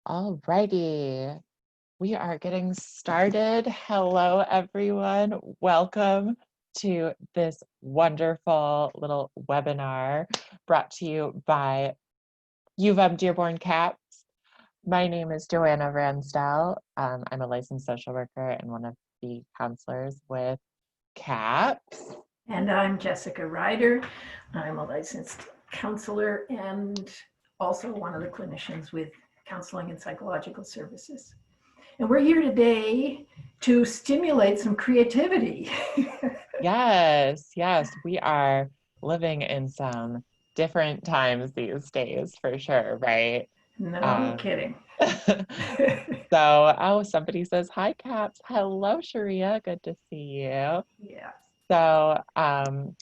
All righty. We are getting started. Hello, everyone. Welcome to this wonderful little webinar brought to you by UM-Dearborn CAPS. My name is Joanna Ransdell. I'm a licensed social worker and one of the counselors with CAPS. And I'm Jessica Ryder. I'm a licensed counselor and also one of the clinicians with counseling and psychological services. And we're here today to stimulate some creativity. Yes, we are living in some different times these days for sure, right? No kidding. Somebody says, hi, Caps. Hello, Sharia. Good to see you. Yeah. So, I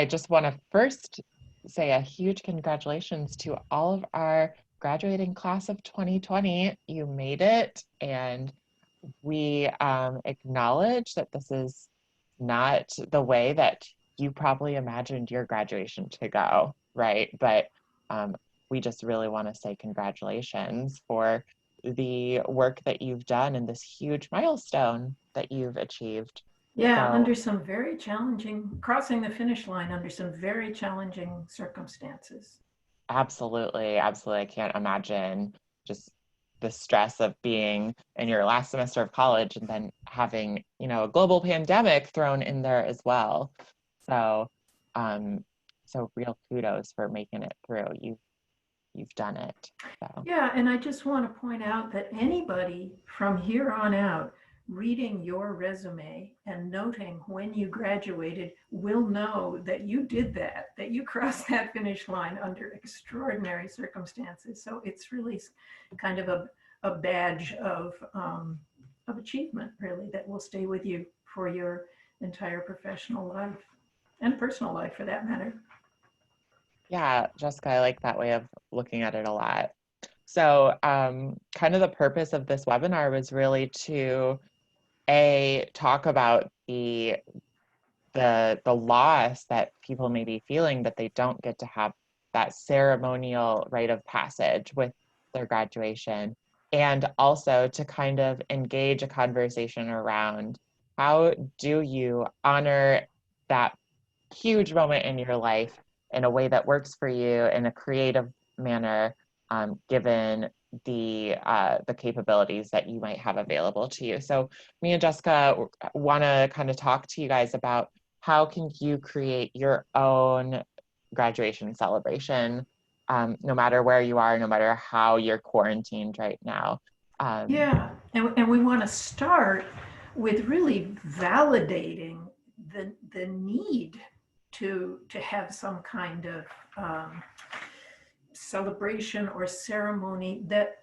just want to first say a huge congratulations to all of our graduating class of 2020. You made it, and we acknowledge that this is not the way that you probably imagined your graduation to go, right? But we just really want to say congratulations for the work that you've done and this huge milestone that you've achieved. Yeah, under some very challenging, crossing the finish line under some very challenging circumstances. Absolutely. I can't imagine just the stress of being in your last semester of college and then having, a global pandemic thrown in there as well. So, so real kudos for making it through. You've done it. So. Yeah, and I just want to point out that anybody from here on out reading your resume and noting when you graduated will know that you did that you crossed that finish line under extraordinary circumstances. So it's really kind of a badge of achievement, really, that will stay with you for your entire professional life and personal life for that matter. Yeah, Jessica, I like that way of looking at it a lot. So kind of the purpose of this webinar was really to talk about the loss that people may be feeling that they don't get to have that ceremonial rite of passage with their graduation, and also to kind of engage a conversation around how do you honor that huge moment in your life in a way that works for you in a creative manner, given the capabilities that you might have available to you. So me and Jessica want to kind of talk to you guys about how can you create your own graduation celebration, no matter where you are, no matter how you're quarantined right now. Yeah, and we want to start with really validating the need to have some kind of celebration or ceremony, that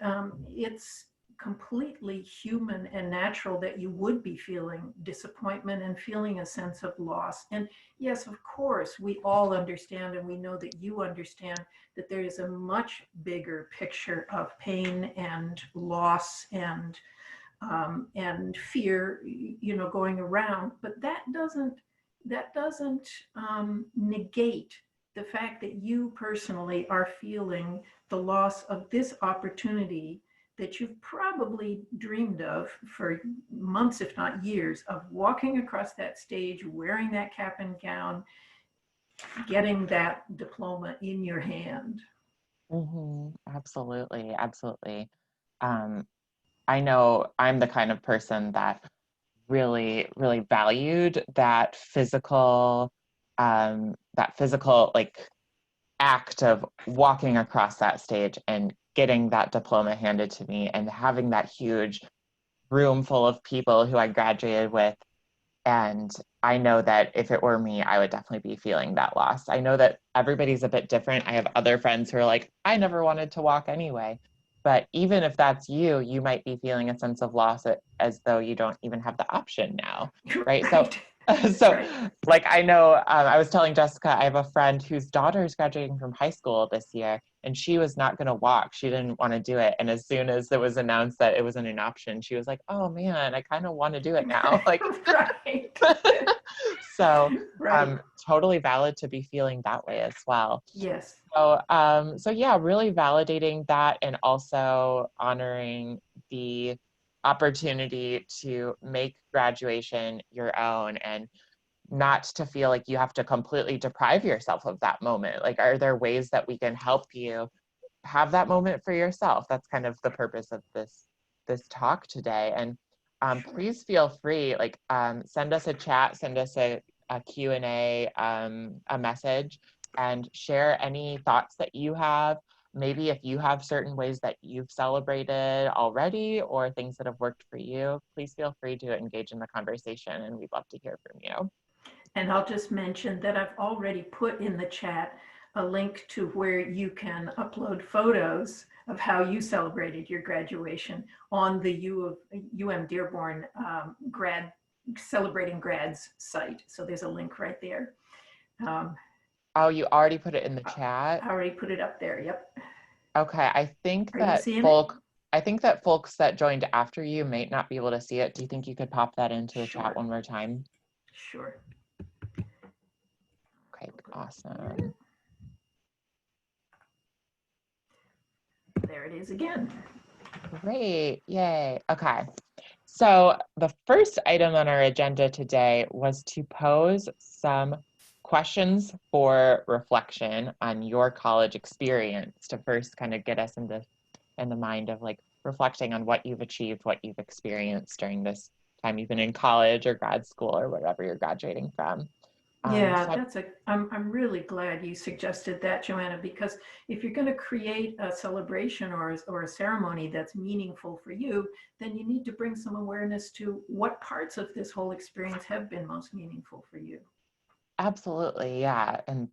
it's completely human and natural that you would be feeling disappointment and feeling a sense of loss. And yes, of course, we all understand, and we know that you understand, that there is a much bigger picture of pain and loss and fear, going around. But that doesn't negate the fact that you personally are feeling the loss of this opportunity that you've probably dreamed of for months, if not years, of walking across that stage, wearing that cap and gown, getting that diploma in your hand. Mm-hmm. Absolutely. I know I'm the kind of person that really, really valued that physical like act of walking across that stage and getting that diploma handed to me and having that huge room full of people who I graduated with. And I know that if it were me, I would definitely be feeling that loss. I know that everybody's a bit different. I have other friends who are like, I never wanted to walk anyway. But even if that's you, you might be feeling a sense of loss as though you don't even have the option now, right? So So, Right. like, I know, I was telling Jessica, I have a friend whose daughter is graduating from high school this year, and she was not going to walk. She didn't want to do it. And as soon as it was announced that it wasn't an option, she was like, oh man, I kind of want to do it now. Like, Right. so, Right. totally valid to be feeling that way as well. Yes. So yeah, really validating that and also honoring the opportunity to make graduation your own and not to feel like you have to completely deprive yourself of that moment. Like, are there ways that we can help you have that moment for yourself? That's kind of the purpose of this talk today. And Sure. please feel free, like, send us a chat, send us a Q&A, a message, and share any thoughts that you have. Maybe if you have certain ways that you've celebrated already or things that have worked for you, please feel free to engage in the conversation, and we'd love to hear from you. And I'll just mention that I've already put in the chat a link to where you can upload photos of how you celebrated your graduation on the UM-Dearborn grad celebrating grads site. So there's a link right there. Oh, you already put it in the I chat? already put it up there. Yep. Okay, Are you seeing it? I think that folks that joined after you may not be able to see it. Do you think you could pop that into the chat Sure. one more time? Sure. Okay, awesome. There it is again. Great, yay. Okay, so the first item on our agenda today was to pose some questions for reflection on your college experience to first kind of get us in the mind of like reflecting on what you've achieved, what you've experienced during this time you've been in college or grad school or whatever you're graduating from. Yeah, So I'm really glad you suggested that, Joanna, because if you're going to create a celebration or a ceremony that's meaningful for you, then you need to bring some awareness to what parts of this whole experience have been most meaningful for you. absolutely, yeah. And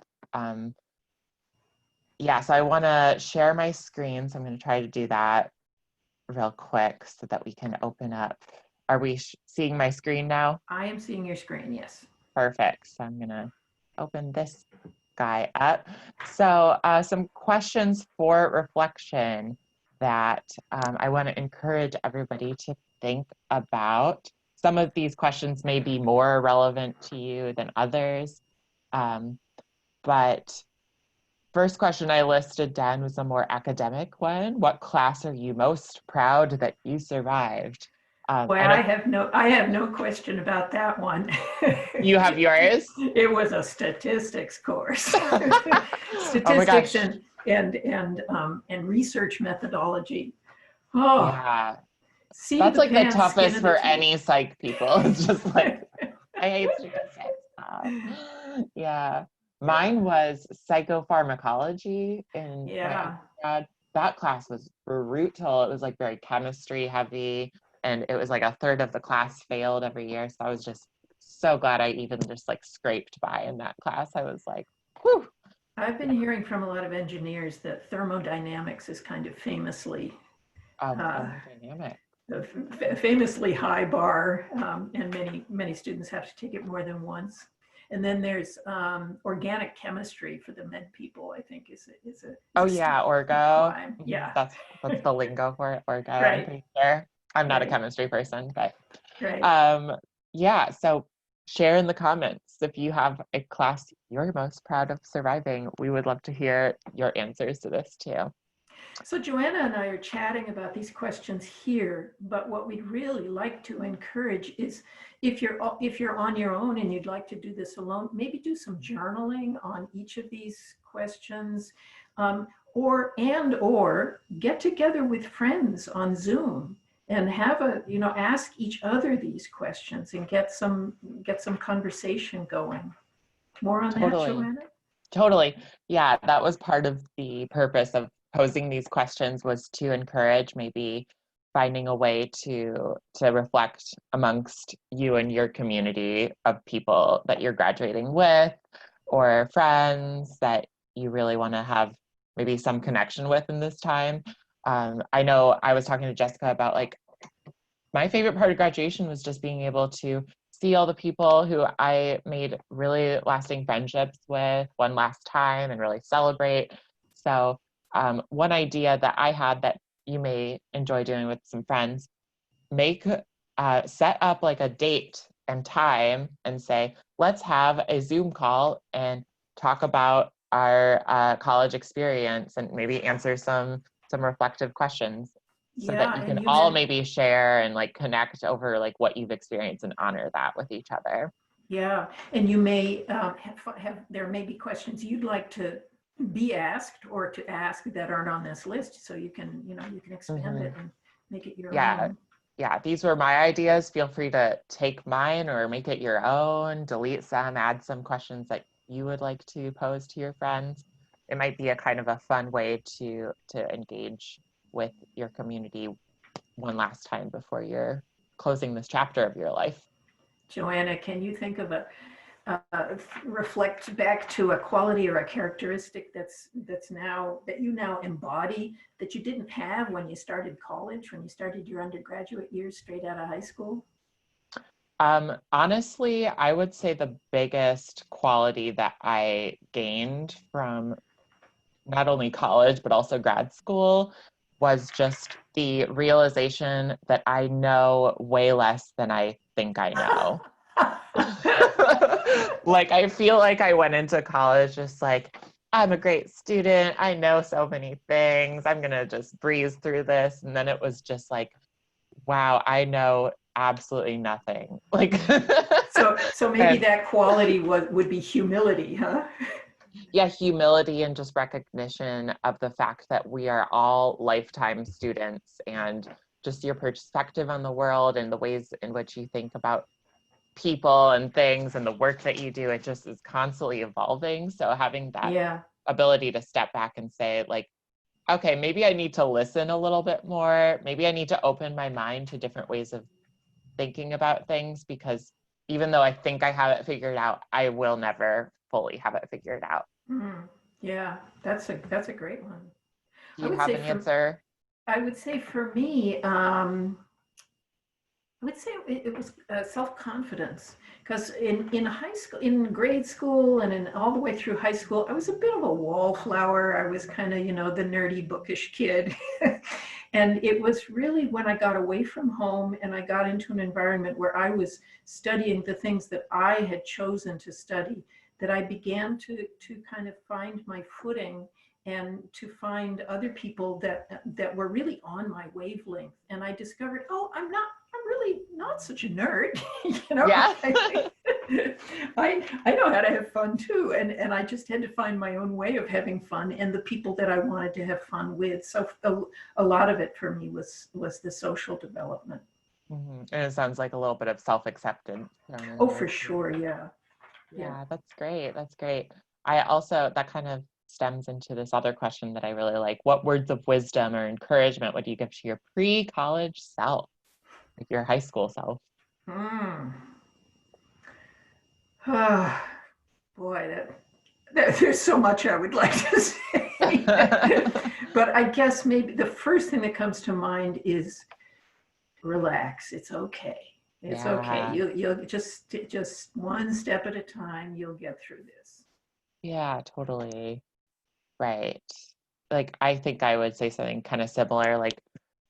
yeah, so I want to share my screen. So I'm going to try to do that real quick so that we can open up. Are we seeing my screen now? I am seeing your screen, yes. Perfect. So I'm going to open this guy up. So some questions for reflection that I want to encourage everybody to think about. Some of these questions may be more relevant to you than others, but first question I listed down was a more academic one. What class are you most proud that you survived? Boy, I know I have no question about that one. you have yours. It was a statistics course. Oh my Statistics gosh. and research methodology. Oh, Yeah. seat of That's the like the pants, skin toughest of the for teeth. any psych people. It's just like, I hate statistics. Yeah. Yeah, Mine was psychopharmacology in my yeah. undergrad. That class was brutal. It was like very chemistry heavy, and it was like a third of the class failed every year. So I was just so glad I even just like scraped by in that class. I was like, whew. I've been hearing from a lot of engineers that thermodynamics is kind of uh, Thermodynamic. famously high bar, and many students have to take it more than once. And then there's organic chemistry for the med people. I think is Oh a steep yeah, Orgo. climb. Yeah, That's the lingo for it, Orgo, I'm right, pretty sure. I'm not a right, chemistry person, but right. um yeah, so share in the comments if you have a class you're most proud of surviving. We would love to hear your answers to this too. So Joanna and I are chatting about these questions here, but what we'd really like to encourage is if you're on your own and you'd like to do this alone, maybe do some journaling on each of these questions, or get together with friends on Zoom and have ask each other these questions and get some conversation going. More on that, Totally. Joanna? Totally. Yeah, that was part of the purpose of posing these questions, was to encourage maybe finding a way to reflect amongst you and your community of people that you're graduating with or friends that you really want to have maybe some connection with in this time. I know I was talking to Jessica about like my favorite part of graduation was just being able to see all the people who I made really lasting friendships with one last time and really celebrate. So one idea that I had that you may enjoy doing with some friends, set up like a date and time and say, let's have a Zoom call and talk about our college experience and maybe answer some reflective questions so that Yeah, you and can you all meant, maybe share and like connect over like what you've experienced and honor that with each other. yeah, and you may there may be questions you'd like to be asked or to ask that aren't on this list, so you can, you can expand it and make it your Yeah, own. yeah, these were my ideas. Feel free to take mine or make it your own, delete some, add some questions that you would like to pose to your friends. It might be a kind of a fun way to engage with your community one last time before you're closing this chapter of your life. Joanna, can you think of reflect back to a quality or a characteristic that you now embody that you didn't have when you started college, when you started your undergraduate years straight out of high school? Honestly, I would say the biggest quality that I gained from not only college, but also grad school was just the realization that I know way less than I think I know. Like, I feel like I went into college just like, I'm a great student. I know so many things. I'm going to just breeze through this. And then it was just like, wow, I know absolutely nothing. Like, So maybe and that quality would be humility, huh? yeah, humility and just recognition of the fact that we are all lifetime students and just your perspective on the world and the ways in which you think about people and things and the work that you do, it just is constantly evolving. So having that Yeah. ability to step back and say, like, okay, maybe I need to listen a little bit more. Maybe I need to open my mind to different ways of thinking about things, because even though I think I have it figured out, I will never fully have it figured out. Mm, yeah, that's a great one. Do I you would have say an for answer? I would say for me, I would say it was self-confidence, because in high school, in grade school, and in all the way through high school, I was a bit of a wallflower. I was kind of, the nerdy, bookish kid. And it was really when I got away from home and I got into an environment where I was studying the things that I had chosen to study, that I began to kind of find my footing and to find other people that were really on my wavelength. And I discovered, oh, I'm really not such a nerd. Yeah. I know how to have fun too. And I just had to find my own way of having fun and the people that I wanted to have fun with. So a lot of it for me was the social development. And it sounds like a little bit of self-acceptance thrown in Oh, there for too. sure. Yeah. Yeah. Yeah, that's great. That's great. I also, that kind of stems into this other question that I really like. What words of wisdom or encouragement would you give to your pre-college self, like your high school self? Mm. Ah, boy, there's so much I would like to say. But I guess maybe the first thing that comes to mind is relax. It's okay. It's okay. Yeah. You'll just one step at a time, you'll get through this. Yeah, totally. Right. Like, I think I would say something kind of similar. Like,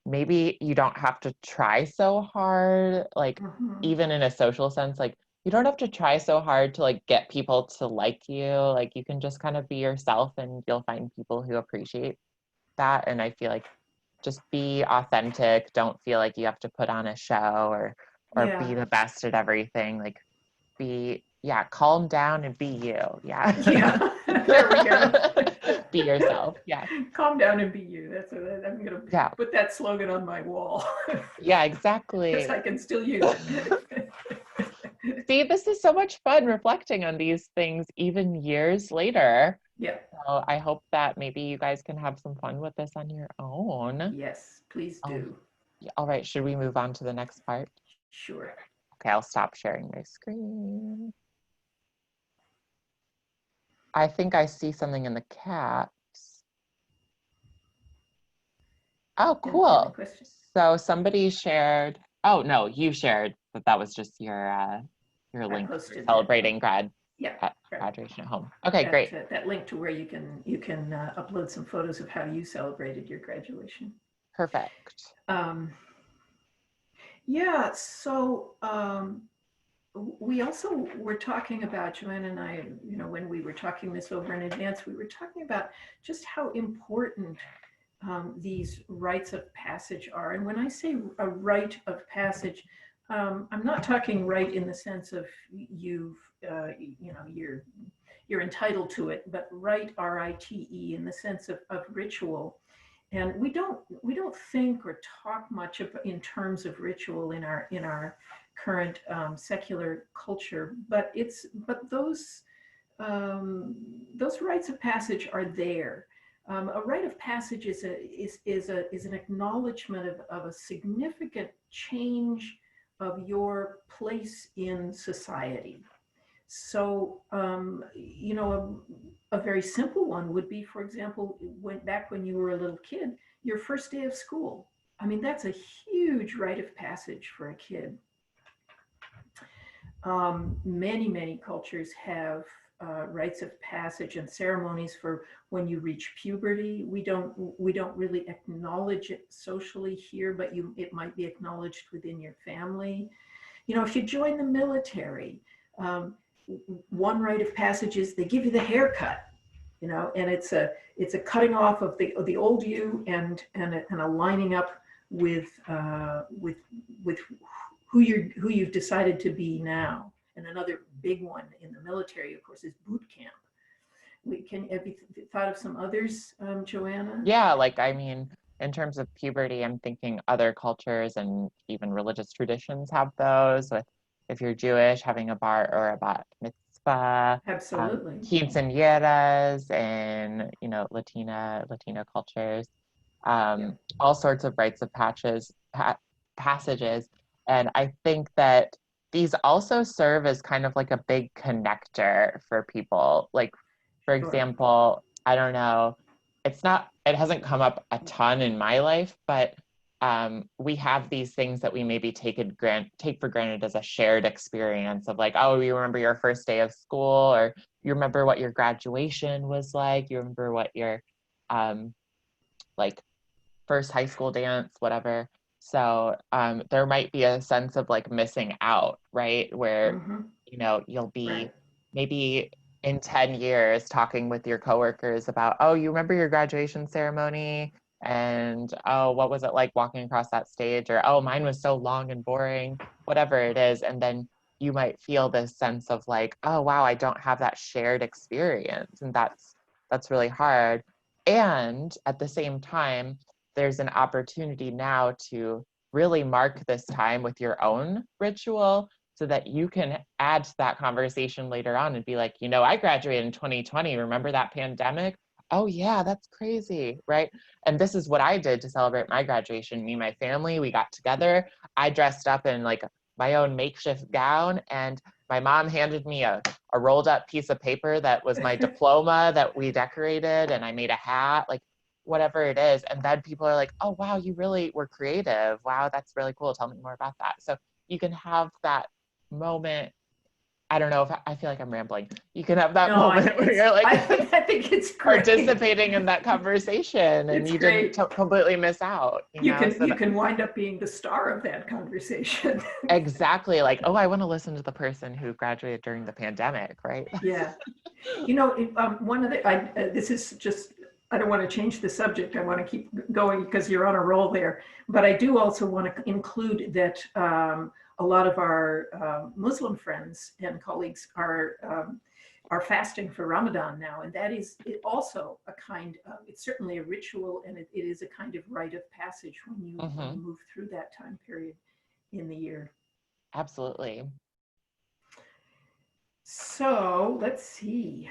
maybe you don't have to try so hard, like, Mhm. even in a social sense, like, you don't have to try so hard to like get people to like you. Like, you can just kind of be yourself and you'll find people who appreciate that. And I feel like just be authentic. Don't feel like you have to put on a show or Yeah. be the best at everything. Like, be, yeah, calm down and be you. Yeah. Yeah. There we go. Be yourself. Yeah. Calm down and be you. I'm gonna Yeah. put that slogan on my wall Yeah, because I exactly. can still use it. See, this is so much fun reflecting on these things even years later. Yeah. So I hope that maybe you guys can have some fun with this on your own. Yes, please Oh, do. yeah. All right. Should we move on to the next part? Sure. Okay, I'll stop sharing my screen. I think I see something in the caps. Oh, In the cool. question. So somebody shared, oh no, you shared that that was just your your I link for posted that. celebrating Yeah, right. graduation at home. Okay, great. That link to where you can upload some photos of how you celebrated your graduation. Perfect. Yeah, so we also were talking about, Joanna and I, you know, when we were talking this over in advance, we were talking about just how important these rites of passage are. And when I say a rite of passage, I'm not talking rite in the sense of you've, you know, you're entitled to it, but rite, R-I-T-E, in the sense of ritual. And we don't think or talk much about, in terms of ritual in our current secular culture, but those rites of passage are there. A rite of passage is an acknowledgement of a significant change of your place in society. So, you know, a very simple one would be, for example, back when you were a little kid, your first day of school. I mean, that's a huge rite of passage for a kid. Many cultures have rites of passage and ceremonies for when you reach puberty. We don't really acknowledge it socially here, but it might be acknowledged within your family. You know, if you join the military, one rite of passage is they give you the haircut, you know, and it's a cutting off of the old you and a lining up with who you've decided to be now. And another big one in the military, of course, is boot camp. Have you thought of some others, Joanna? Yeah, like, I mean, in terms of puberty, I'm thinking other cultures and even religious traditions have those, with, if you're Jewish, having a bar or a bat mitzvah. Absolutely. Quinceañeras in, you know, Latino cultures. All sorts of rites of passages. And I think that these also serve as kind of like a big connector for people. Like, for Sure. example, I don't know, it hasn't come up a ton in my life, but we have these things that we maybe take for granted as a shared experience of, like, oh, you remember your first day of school, or you remember what your graduation was like, you remember what your like first high school dance, whatever. So there might be a sense of like missing out, right? Where, you know, you'll be maybe in 10 years talking with your coworkers about, oh, you remember your graduation ceremony? And, oh, what was it like walking across that stage? Or, oh, mine was so long and boring, whatever it is. And then you might feel this sense of like, oh, wow, I don't have that shared experience. And that's really hard. And at the same time, there's an opportunity now to really mark this time with your own ritual, so that you can add to that conversation later on and be like, you know, I graduated in 2020. Remember that pandemic? Oh yeah, that's crazy, right? And this is what I did to celebrate my graduation. Me and my family, we got together. I dressed up in like my own makeshift gown, and my mom handed me a rolled up piece of paper that was my diploma that we decorated, and I made a hat, like whatever it is. And then people are like, oh wow, you really were creative. Wow, that's really cool. Tell me more about that. So you can have that moment. I don't know if I feel like I'm rambling. You can have that moment where you're like, I think it's great. Participating in that conversation, and you didn't completely miss out. You can wind up being the star of that conversation. Exactly. Like, oh, I want to listen to the person who graduated during the pandemic, right? Yeah. You know, one of the, this is just, I don't want to change the subject. I want to keep going because you're on a roll there. But I do also want to include that a lot of our Muslim friends and colleagues are fasting for Ramadan now. And that is also a kind of, it's certainly a ritual, and it is a kind of rite of passage when you move through that time period in the year. Absolutely. So let's see.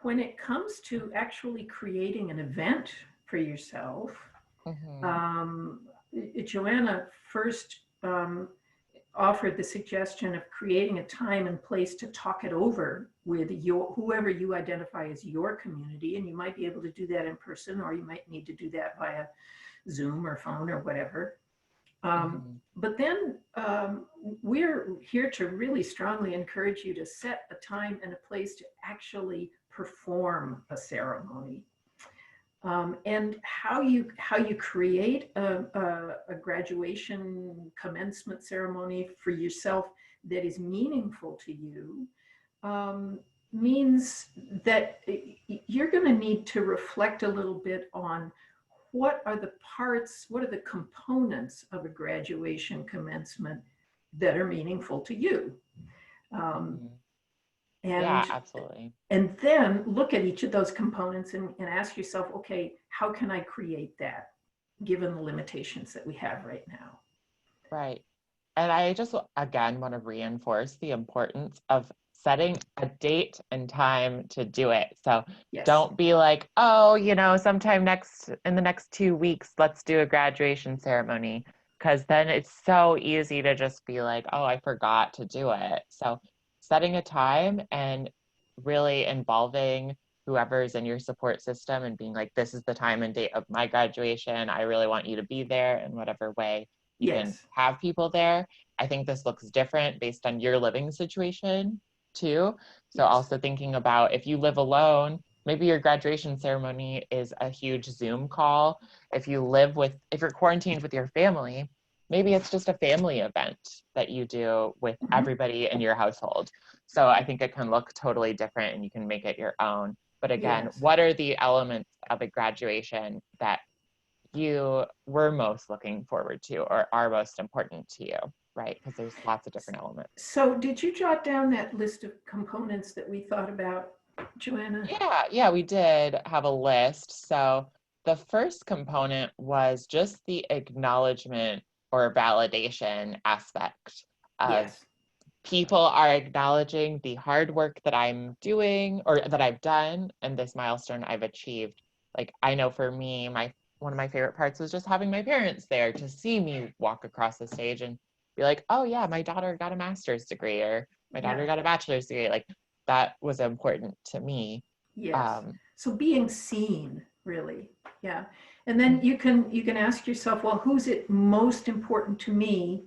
When it comes to actually creating an event for yourself, Joanna first offered the suggestion of creating a time and place to talk it over with whoever you identify as your community. And you might be able to do that in person, or you might need to do that via Zoom or phone or whatever. But then we're here to really strongly encourage you to set a time and a place to actually perform a ceremony. And how you create a graduation commencement ceremony for yourself that is meaningful to you means that you're going to need to reflect a little bit on what are the parts, what are the components of a graduation commencement that are meaningful to you. Yeah, absolutely. And then look at each of those components and ask yourself, okay, how can I create that given the limitations that we have right now? Right. And I just, again, want to reinforce the importance of setting a date and time to do it. So Yes. Don't be like, oh, sometime in the next 2 weeks, let's do a graduation ceremony. Because then it's so easy to just be like, oh, I forgot to do it. So setting a time and really involving whoever's in your support system and being like, this is the time and date of my graduation. I really want you to be there in whatever way you can have people there. I think this looks different based on your living situation too. So also thinking about if you live alone, maybe your graduation ceremony is a huge Zoom call. If you're quarantined with your family, maybe it's just a family event that you do with everybody in your household. So I think it can look totally different and you can make it your own. But again, what are the elements of a graduation that you were most looking forward to or are most important to you, right? Because there's lots of different elements. So did you jot down that list of components that we thought about, Joanna? Yeah, we did have a list. So the first component was just the acknowledgement or validation aspect of people are acknowledging the hard work that I'm doing or that I've done and this milestone I've achieved. Like I know for me, one of my favorite parts was just having my parents there to see me walk across the stage and be like, oh yeah, my daughter got a master's degree or my daughter got a bachelor's degree. Like that was important to me. Yes. So being seen, really. Yeah. And then you can ask yourself, well, who's it most important to me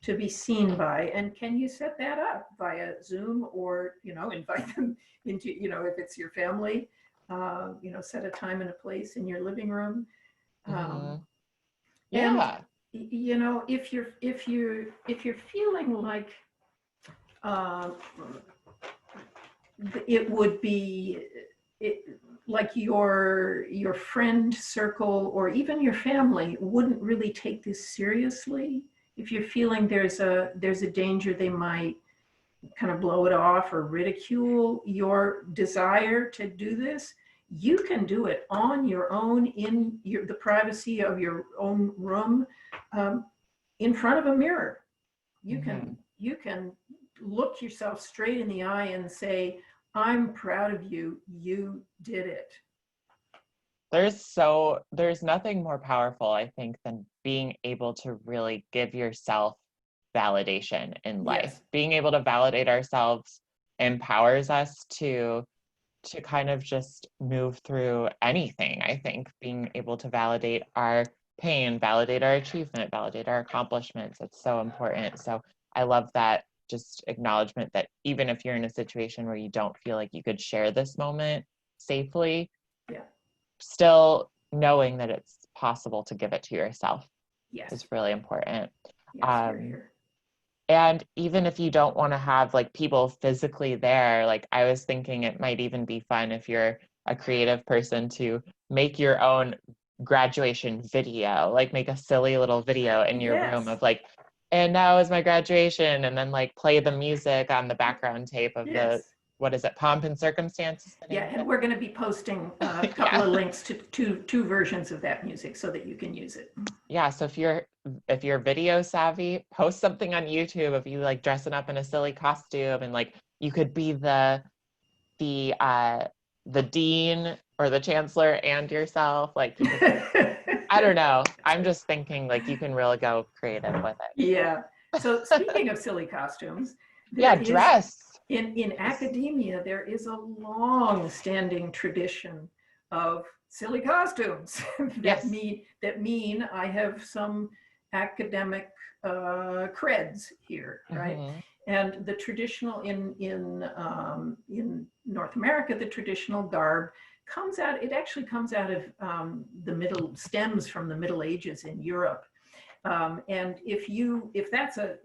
to be seen by? And can you set that up via Zoom or, invite them into, if it's your family, set a time and a place in your living room. Yeah. And, if you're feeling like it would be like your friend circle or even your family wouldn't really take this seriously, if you're feeling there's a danger they might kind of blow it off or ridicule your desire to do this, you can do it on your own in the privacy of your own room, in front of a mirror. You can look yourself straight in the eye and say, I'm proud of you. You did it. There's nothing more powerful, I think, than being able to really give yourself validation in life. Being able to validate ourselves empowers us to kind of just move through anything. I think being able to validate our pain, validate our achievement, validate our accomplishments, it's so important. So I love that just acknowledgement that even if you're in a situation where you don't feel like you could share this moment safely, still knowing that it's possible to give it to yourself is really important. And even if you don't want to have like people physically there, like I was thinking it might even be fun if you're a creative person to make your own graduation video, like make a silly little video in your room of like, and now is my graduation, and then like play the music on the background tape of the, what is it, Pomp and Circumstance? And we're going to be posting a couple of links to two versions of that music so that you can use it. Yeah, so if you're video savvy, post something on YouTube of you like dressing up in a silly costume and like you could be the dean or the chancellor and yourself. Like you could, I don't know. I'm just thinking like you can really go creative with it. Yeah. So speaking of silly costumes, dress. In academia, there is a long-standing tradition of silly costumes that mean I have some academic creds here, right? Mhm. And the traditional in North America, the traditional garb comes out. It actually comes out of stems from the Middle Ages in Europe. And if that's a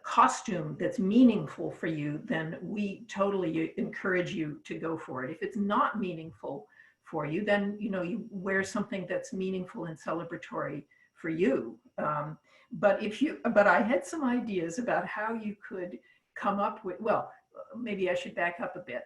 costume that's meaningful for you, then we totally encourage you to go for it. If it's not meaningful for you, then you wear something that's meaningful and celebratory for you. But I had some ideas about how you could come up with. Well, maybe I should back up a bit.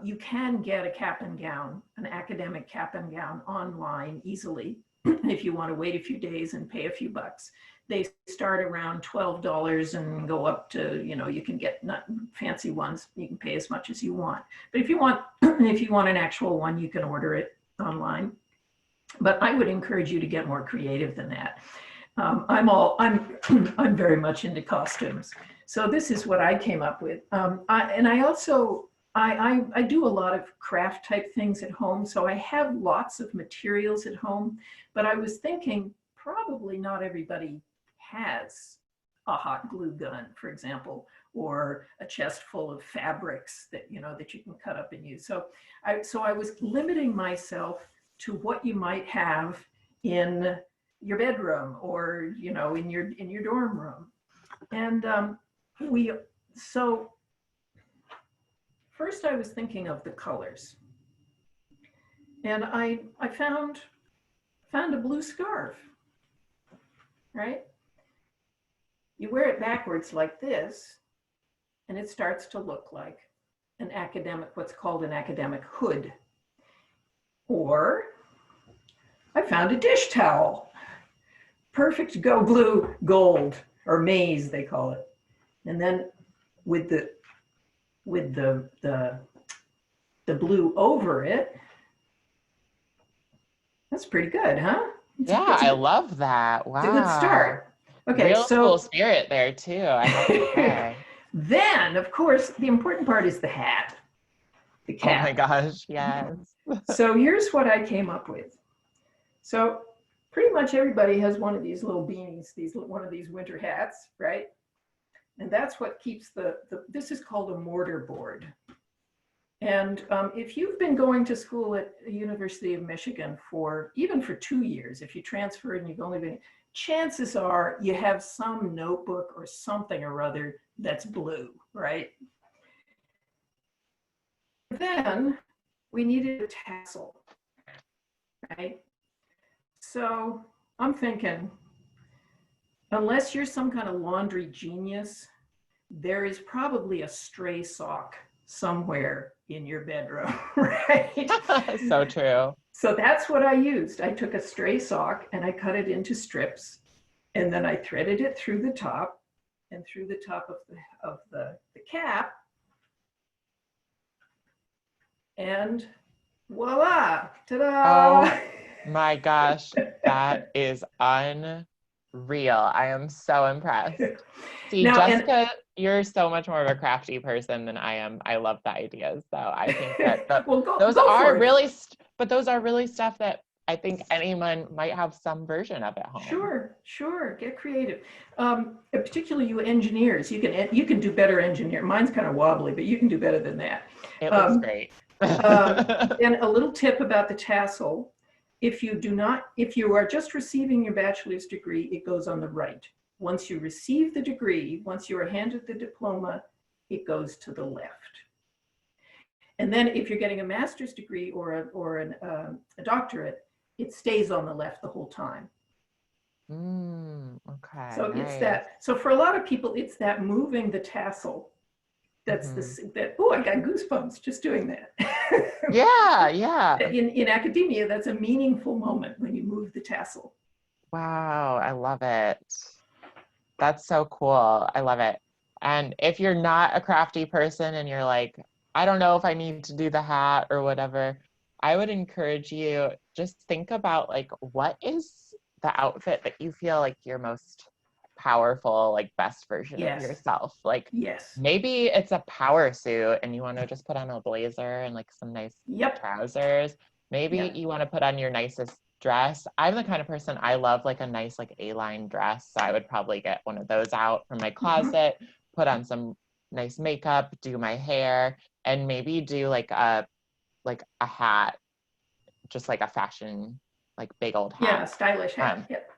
You can get a cap and gown, an academic cap and gown online easily if you want to wait a few days and pay a few bucks. They start around $12 and go up to, you can get not fancy ones. You can pay as much as you want. But if you want an actual one, you can order it online. But I would encourage you to get more creative than that. I'm very much into costumes. So this is what I came up with. I also do a lot of craft type things at home. So I have lots of materials at home, but I was thinking probably not everybody has a hot glue gun, for example, or a chest full of fabrics that you can cut up and use. So I was limiting myself to what you might have in your bedroom or in your dorm room. And so first I was thinking of the colors, and I found a blue scarf, right? You wear it backwards like this, and it starts to look like an academic, what's called an academic hood. Or I found a dish towel, perfect go blue gold, or maize they call it. And then with the blue over it, that's pretty good, huh? I love that. Wow. It's a good start. Okay, Real cool spirit there too, I have to say. Then, of course, the important part is the hat, the cap. Oh my gosh, yes. So here's what I came up with. So pretty much everybody has one of these little beanies, one of these winter hats, right? And that's what keeps this is called a mortar board. And if you've been going to school at the University of Michigan even for 2 years, if you transferred and you've only been, chances are you have some notebook or something or other that's blue, right? Then we needed a tassel, right? So I'm thinking, unless you're some kind of laundry genius, there is probably a stray sock somewhere in your bedroom, right? So true. So that's what I used. I took a stray sock and I cut it into strips, and then I threaded it through the top and through the top of the cap, and voila, ta-da! Oh my gosh, that is unreal. I am so impressed. See, now, Jessica, you're so much more of a crafty person than I am. I love the ideas, so I think that those are really stuff that I think anyone might have some version of at home. Sure, get creative. Particularly you engineers, you can do better engineer. Mine's kind of wobbly, but you can do better than that. It looks great. And a little tip about the tassel: if you are just receiving your bachelor's degree, it goes on the right. Once you receive the degree, once you are handed the diploma, it goes to the left. And then if you're getting a master's degree or a doctorate, it stays on the left the whole time. Okay. So nice. It's that. So for a lot of people, it's that moving the tassel. That's I got goosebumps just doing that. Yeah. In academia, that's a meaningful moment when you move the tassel. Wow, I love it. That's so cool. I love it. And if you're not a crafty person and you're like, I don't know if I need to do the hat or whatever, I would encourage you just think about like, what is the outfit that you feel like you're most powerful, like best version of yourself? Like, maybe it's a power suit and you want to just put on a blazer and like some nice trousers. Maybe you want to put on your nicest dress. I'm the kind of person, I love like a nice like A-line dress. So I would probably get one of those out from my closet, put on some nice makeup, do my hair, and maybe do like a hat, just like a fashion, like big old Yeah, hat. stylish hat. Yep.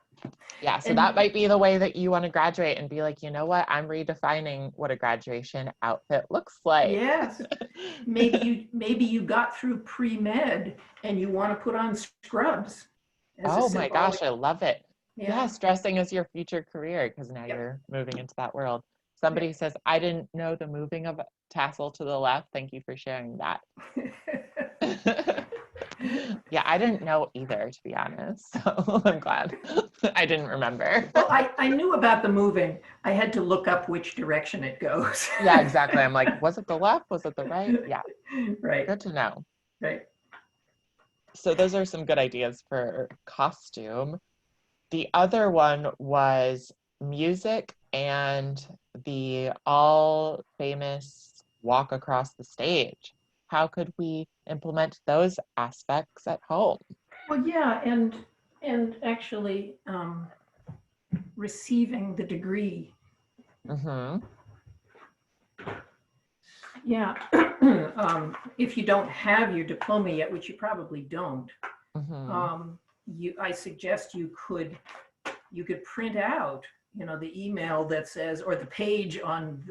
Yeah, so that And might be the way that you want to graduate and be like, you know what, I'm redefining what a graduation outfit looks like. yes, maybe you got through pre-med and you want to put on scrubs as a Oh my symbolic. gosh, I love it. Yeah. Yes, dressing is your future career because now Yep. you're moving into that world. Somebody says, I didn't know the moving of Tassel to the left. Thank you for sharing that. Yeah, I didn't know either, to be honest. So I'm glad. I didn't remember. Well, I knew about the moving. I had to look up which direction it goes. Yeah, exactly. I'm like, was it the left? Was it the right? Yeah. Right. Good to know. Right. So those are some good ideas for costume. The other one was music and the all famous walk across the stage. How could we implement those aspects at home? Well, yeah, and actually receiving the degree. Mm-hmm. Yeah. If you don't have your diploma yet, which you probably don't, Mm-hmm. I suggest you could print out, the email that says, or the page on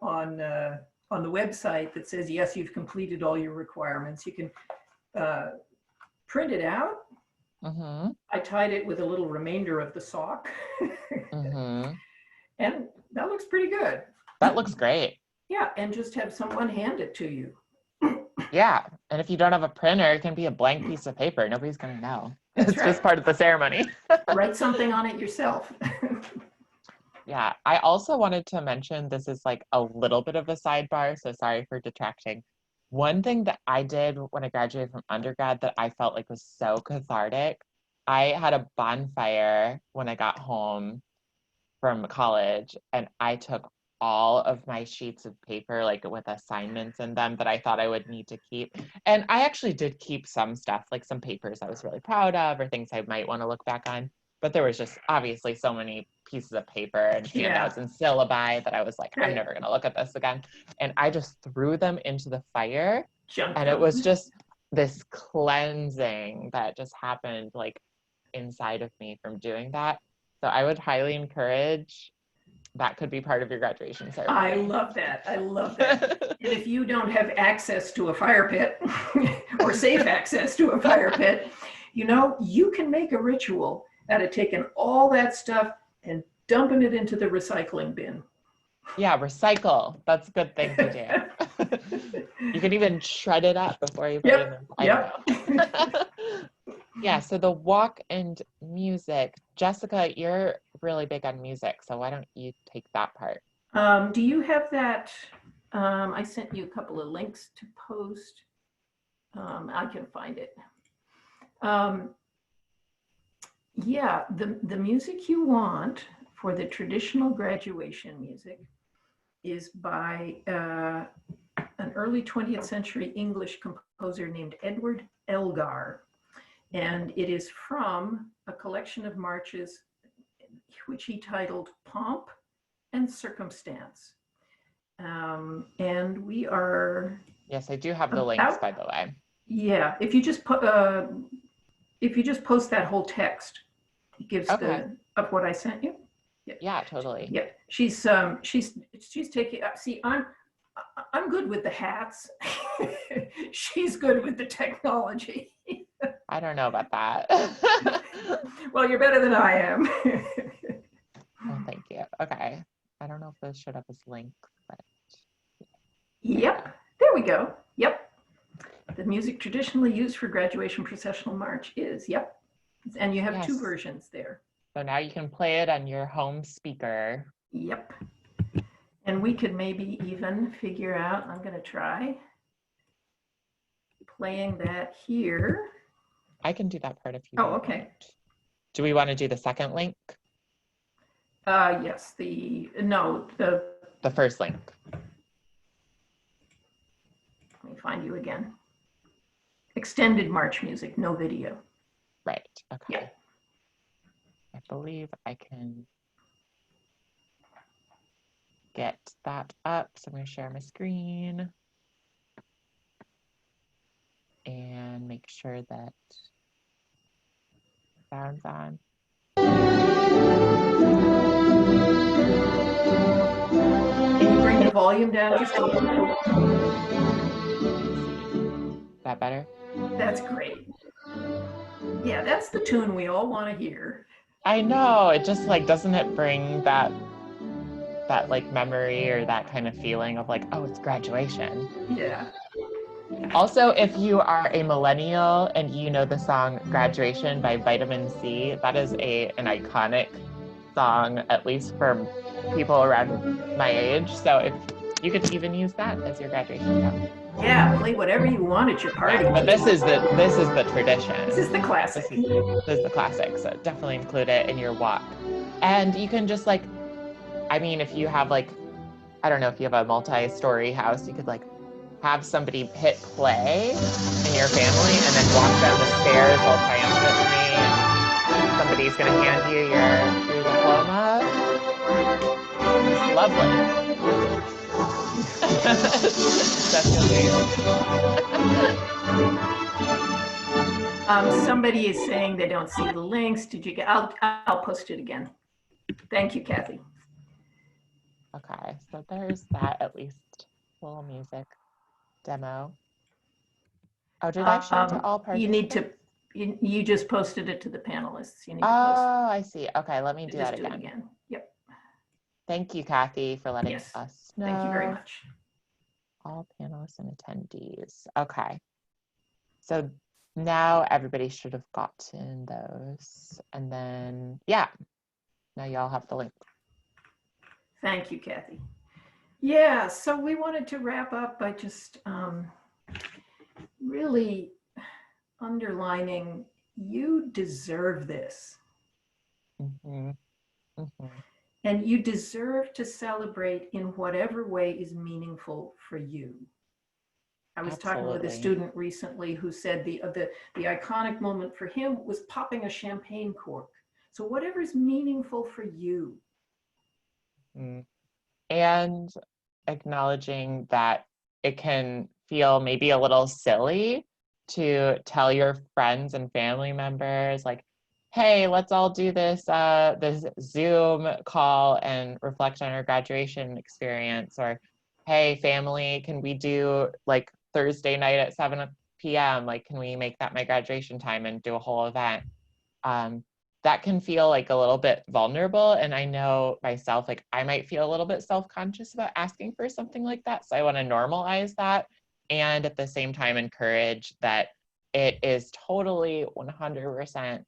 the website that says, yes, you've completed all your requirements. You can print it out. Mm-hmm. I tied it with a little remainder of the sock. Mm-hmm. And that looks pretty good. That looks great. Yeah, and just have someone hand it to you. Yeah. And if you don't have a printer, it can be a blank piece of paper. Nobody's going to know. That's It's right. just part of the ceremony. Write something on it yourself. Yeah. I also wanted to mention, this is like a little bit of a sidebar, so sorry for detracting. One thing that I did when I graduated from undergrad that I felt like was so cathartic, I had a bonfire when I got home from college, and I took all of my sheets of paper, like with assignments in them that I thought I would need to keep. And I actually did keep some stuff, like some papers I was really proud of or things I might want to look back on. But there was just obviously so many pieces of paper and handouts and syllabi that I was like, I'm never going to look at this again. And I just threw them into the fire. And it was just this cleansing that just happened like inside of me from doing that. So I would highly encourage, that could be part of your graduation ceremony. I love that. I love that. And if you don't have access to a fire pit or safe access to a fire pit, you can make a ritual out of taking all that stuff and dumping it into the recycling bin. Yeah, recycle. That's a good thing to do. You can even shred it up before you put it in. I don't know. Yeah, so the walk and music. Jessica, you're really big on music, so why don't you take that part? Do you have that? I sent you a couple of links to post. I can find it. Yeah, the music you want for the traditional graduation music is by an early 20th century English composer named Edward Elgar. And it is from a collection of marches which he titled Pomp and Circumstance. And we are... Yes, I do have the links, by the way. Yeah, if you just post that whole text, it gives of what I sent you. Yeah, totally. Yeah, she's taking. See, I'm good with the hats. She's good with the technology. I don't know about that. Well, you're better than I am. Oh, thank you. Okay. I don't know if those showed up as links, but. Yep, there we go. Yep. The music traditionally used for graduation processional march is, and you have two versions there. So now you can play it on your home speaker. Yep. And we could maybe even figure out, I'm going to try playing that here. I can do that part if you want. Oh, okay. Do we want to do the second link? Yes, the first link. Let me find you again. Extended march music, no video. Right, okay. Yeah. I believe I can get that up. So I'm going to share my screen and make sure that sound's on. Can you bring the volume down just a little? Is that better? That's great. Yeah, that's the tune we all want to hear. I know, it just like, doesn't it bring that like memory or that kind of feeling of like, oh, it's graduation. Yeah. Also, if you are a millennial and you know the song Graduation by Vitamin C, that is an iconic song, at least for people around my age. So if you could even use that as your graduation song. Yeah, play whatever you want at your party. Yeah, but this is the tradition. This is the classic. This is the classic. So definitely include it in your walk. And you can just like, I mean, if you have like, I don't know, if you have a multi-story house, you could like have somebody hit play in your family and then walk down the stairs all triumphantly, and somebody's going to hand you your diploma. It's lovely. Somebody is saying they don't see the links. Did you get? I'll post it again. Thank you, Kathy. Okay, so there's that, at least little music demo. Oh, did I share to all participants? You need to. You just posted it to the panelists. You need to post. Oh, I see. Okay, let me do that again. Do it again. Yep. Thank you, Kathy, for letting us know. Thank you very much. All panelists and attendees. Okay. So now everybody should have gotten those. And then, yeah, now y'all have the link. Thank you, Kathy. Yeah, so we wanted to wrap up by just really underlining, you deserve this. Mm-hmm. Mm-hmm. And you deserve to celebrate in whatever way is meaningful for you. I was talking with a student recently who said the iconic moment for him was popping a champagne cork. So whatever is meaningful for you. And acknowledging that it can feel maybe a little silly to tell your friends and family members like, hey, let's all do this Zoom call and reflect on our graduation experience, or hey, family, can we do like Thursday night at 7 p.m. like, can we make that my graduation time and do a whole event? That can feel like a little bit vulnerable. And I know myself, like I might feel a little bit self-conscious about asking for something like that. So I want to normalize that. And at the same time, encourage that it is totally 100%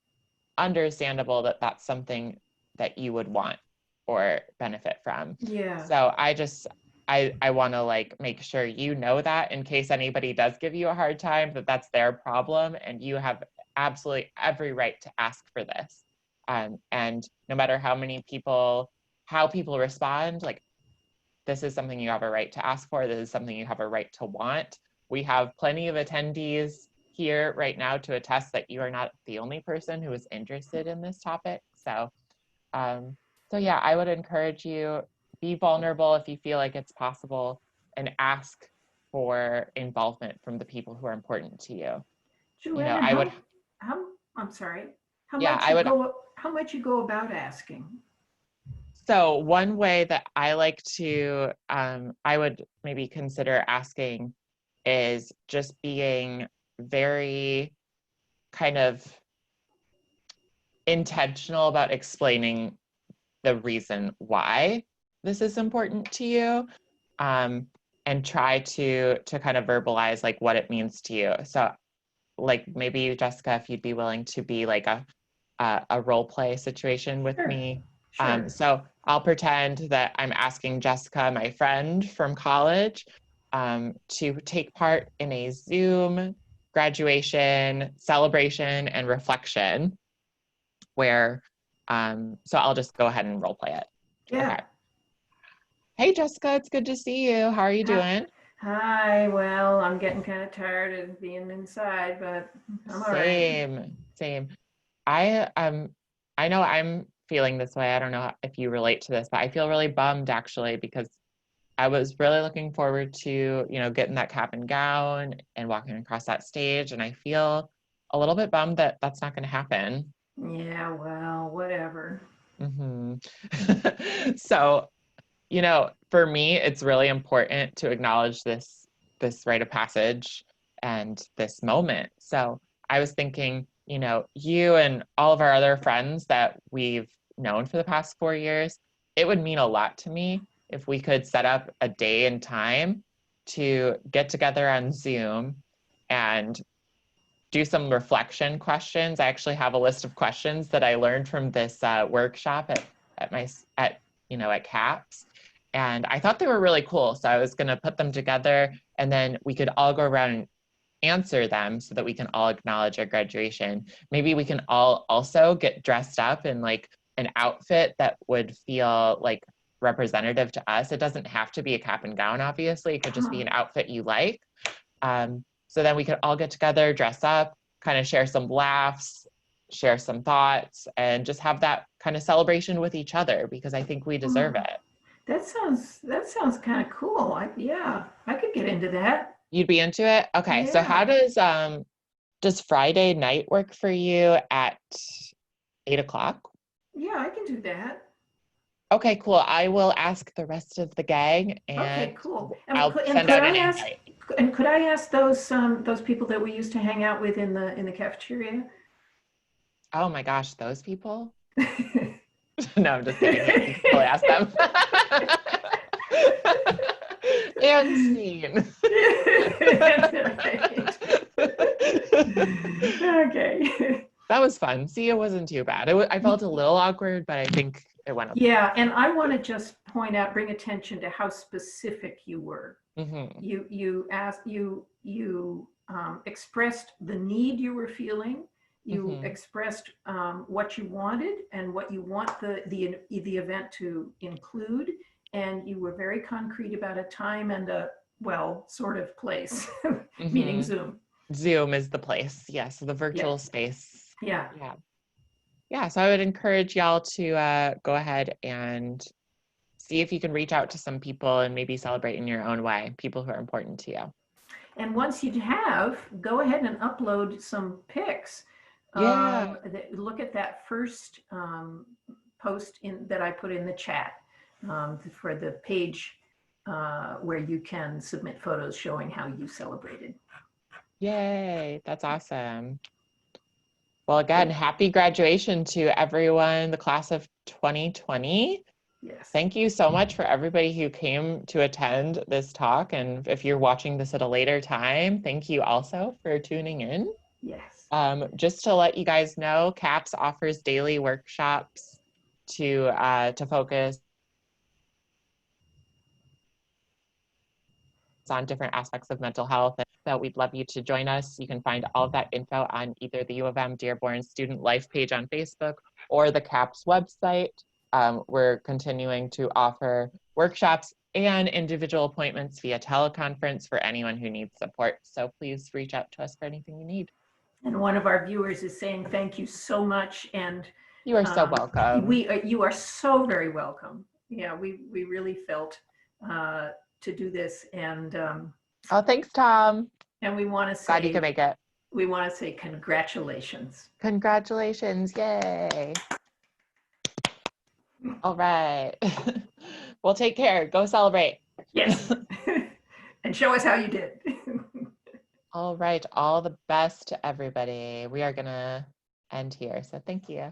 understandable that that's something that you would want or benefit from. Yeah. So I want to like make sure you know that in case anybody does give you a hard time, that that's their problem and you have absolutely every right to ask for this. And no matter how people respond, like this is something you have a right to ask for. This is something you have a right to want. We have plenty of attendees here right now to attest that you are not the only person who is interested in this topic. So yeah, I would encourage you, be vulnerable if you feel like it's possible, and ask for involvement from the people who are important to you. Joanne, I'm sorry. How much you go about asking? So one way that I like to, I would maybe consider asking is just being very kind of intentional about explaining the reason why this is important to you, and try to kind of verbalize like what it means to you. So like maybe Jessica, if you'd be willing to be like a role play situation with me. Sure. So I'll pretend that I'm asking Jessica, my friend from college, to take part in a Zoom graduation celebration and reflection where, so I'll just go ahead and role play it. Yeah. Okay. Hey, Jessica, it's good to see you. How are you doing? Hi, well, I'm getting kind of tired of being inside, but I'm all right. Same. I know I'm feeling this way. I don't know if you relate to this, but I feel really bummed actually because I was really looking forward to, getting that cap and gown and walking across that stage. And I feel a little bit bummed that that's not going to happen. Yeah, well, whatever. So, for me, it's really important to acknowledge this rite of passage and this moment. So I was thinking, you and all of our other friends that we've known for the past 4 years, it would mean a lot to me if we could set up a day and time to get together on Zoom and do some reflection questions. I actually have a list of questions that I learned from this workshop at CAPS, and I thought they were really cool. So I was going to put them together, and then we could all go around and answer them so that we can all acknowledge our graduation. Maybe we can all also get dressed up in like an outfit that would feel like representative to us. It doesn't have to be a cap and gown, obviously. It could just be an outfit you like. So then we could all get together, dress up, kind of share some laughs, share some thoughts, and just have that kind of celebration with each other because I think we deserve it. That sounds kind of cool. I could get into that. You'd be into it? Okay. So how does Friday night work for you at 8 o'clock? Yeah, I can do that. Okay, cool. I will ask the rest of the gang and Okay, cool. I'll send out an invite. And could I ask those people that we used to hang out with in the cafeteria? Oh my gosh, those people? No, I'm just kidding. Yeah, you can totally ask them. And scene. Okay. That was fun. See, it wasn't too bad. I felt a little awkward, but I think it went okay. Yeah, and I want to just bring attention to how specific you were. Mm-hmm. You expressed the need you were feeling. You expressed what you wanted and what you want the event to include, and you were very concrete about a time and a sort of place, meaning Zoom. Zoom is the place, yes, the virtual space. Yeah. So I would encourage y'all to go ahead and see if you can reach out to some people and maybe celebrate in your own way, people who are important to you. And once you have, go ahead and upload some pics. Look at that first post that I put in the chat for the page where you can submit photos showing how you celebrated. Yay, that's awesome. Well, again, happy graduation to everyone, the class of 2020. Yes. Thank you so much for everybody who came to attend this talk. And if you're watching this at a later time, thank you also for tuning in. Yes. Just to let you guys know, CAPS offers daily workshops to focus on different aspects of mental health. So we'd love you to join us. You can find all of that info on either the UM-Dearborn Student Life page on Facebook or the CAPS website. We're continuing to offer workshops and individual appointments via teleconference for anyone who needs support. So please reach out to us for anything you need. And one of our viewers is saying thank you so much. And you are so welcome. You are so very welcome. Yeah, we really felt to do this. And oh, thanks, Tom. And we want to say glad you could make it. We want to say congratulations. Congratulations, yay. All right. Well, take care. Go celebrate. Yes. And show us how you did. All right. All the best to everybody. We are going to end here. So thank you.